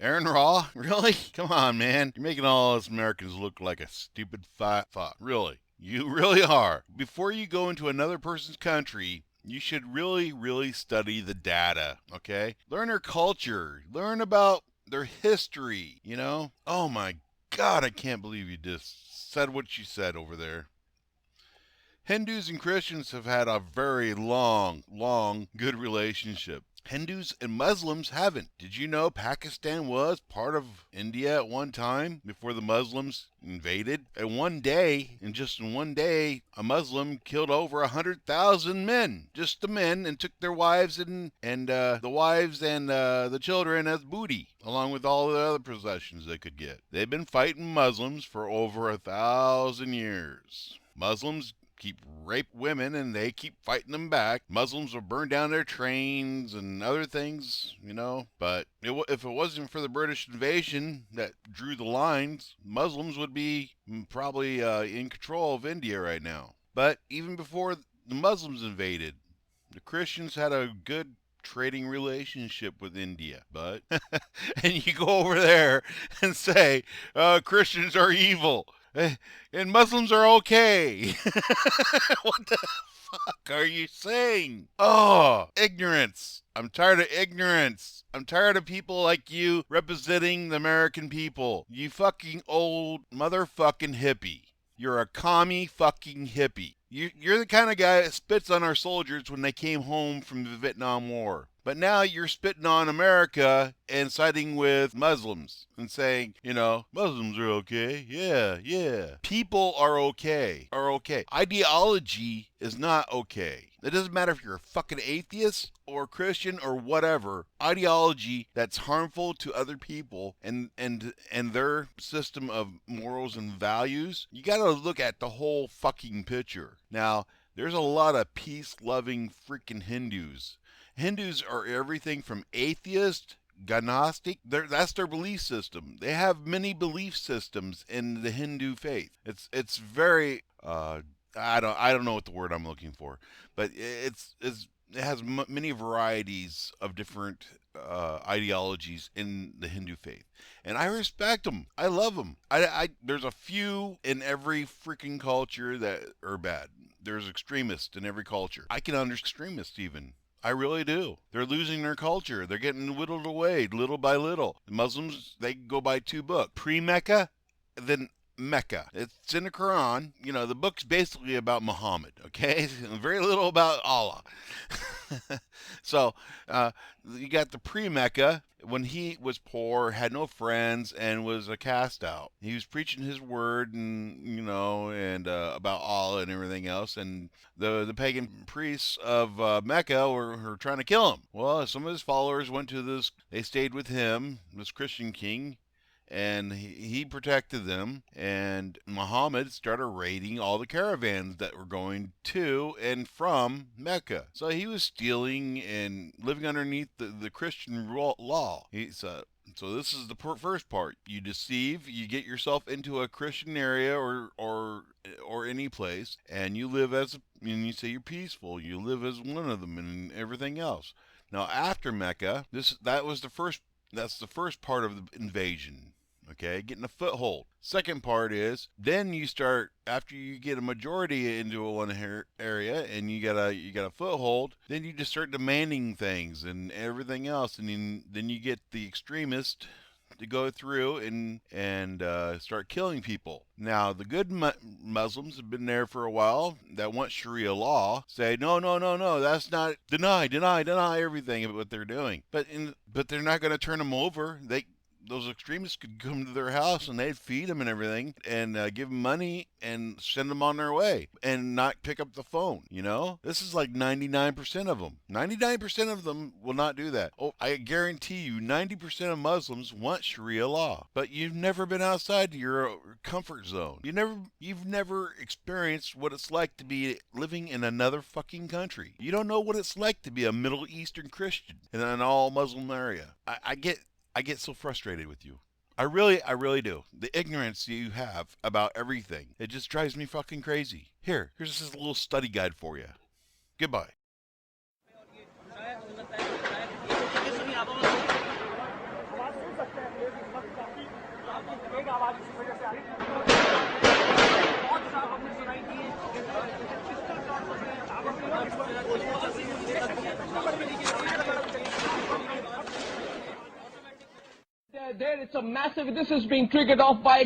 AronRa? Really? Come on, man. You're making all us Americans look like a stupid fat fuck. Really. You really are. Before you go into another person's country, you should really, really study the data, okay? Learn their culture. Learn about their history, you know? Oh my God, I can't believe you just said what you said over there. Hindus and Christians have had a very long, good relationship. Hindus and Muslims haven't. Did you know Pakistan was part of India at one time before the Muslims invaded? In one day, a Muslim killed over 100,000 men, just the men, and took their wives and the wives and the children as booty, along with all the other possessions they could get. They've been fighting Muslims for over 1,000 years. Muslims keep rape women and they keep fighting them back. Muslims will burn down their trains and other things, you know. But if it wasn't for the British invasion that drew the lines, Muslims would be probably in control of India right now. But even before the Muslims invaded, the Christians had a good trading relationship with India. But and you go over there and say Christians are evil. And Muslims are okay. What the fuck are you saying? Oh, ignorance. I'm tired of ignorance. I'm tired of people like you representing the American people. You fucking old motherfucking hippie. You're a commie fucking hippie. You're the kind of guy that spits on our soldiers when they came home from the Vietnam War. But now you're spitting on America and siding with Muslims and saying, you know, Muslims are okay. Yeah, yeah. People are okay. Ideology is not okay. It doesn't matter if you're a fucking atheist or Christian or whatever. Ideology that's harmful to other people and their system of morals and values, you got to look at the whole fucking picture. Now, there's a lot of peace-loving freaking Hindus. Hindus are everything from atheist, Gnostic. That's their belief system. They have many belief systems in the Hindu faith. It's very I don't know what the word I'm looking for, but it has many varieties of different ideologies in the Hindu faith, and I respect them. I love them. There's a few in every freaking culture that are bad. There's extremists in every culture. I can understand extremists even. I really do. They're losing their culture. They're getting whittled away little by little. The Muslims, they go by two books. Pre-Mecca, then Mecca. It's in the Quran. You know, the book's basically about Muhammad, okay? Very little about Allah. So, you got the pre-Mecca, when he was poor, had no friends, and was a cast out. He was preaching his word and, you know, and about Allah and everything else, and the pagan priests of Mecca were trying to kill him. Well, some of his followers went to this, they stayed with him, this Christian king, and he protected them, and Muhammad started raiding all the caravans that were going to and from Mecca. So he was stealing and living underneath the Christian law. So this is the first part. You deceive, you get yourself into a Christian area or any place, and you live and you say you're peaceful. You live as one of them and everything else. Now after Mecca, that's the first part of the invasion. Okay, getting a foothold. Second part is then you start, after you get a majority into one area and you got a foothold, then you just start demanding things and everything else, and then you get the extremist to go through and start killing people. Now, the good Muslims have been there for a while that want Sharia law. Say no, that's not, deny everything of what they're doing. But they're not going to turn them over. Those extremists could come to their house and they'd feed them and everything and give them money and send them on their way and not pick up the phone. You know, this is like 99% of them. 99% of them will not do that. Oh, I guarantee you 90% of Muslims want Sharia law, but you've never been outside your comfort zone. You've never experienced what it's like to be living in another fucking country. You don't know what it's like to be a Middle Eastern Christian in an all Muslim area. I get so frustrated with you. I really do. The ignorance you have about everything, it just drives me fucking crazy. Here's this little study guide for you. Goodbye. There it's a massive, this is being triggered off by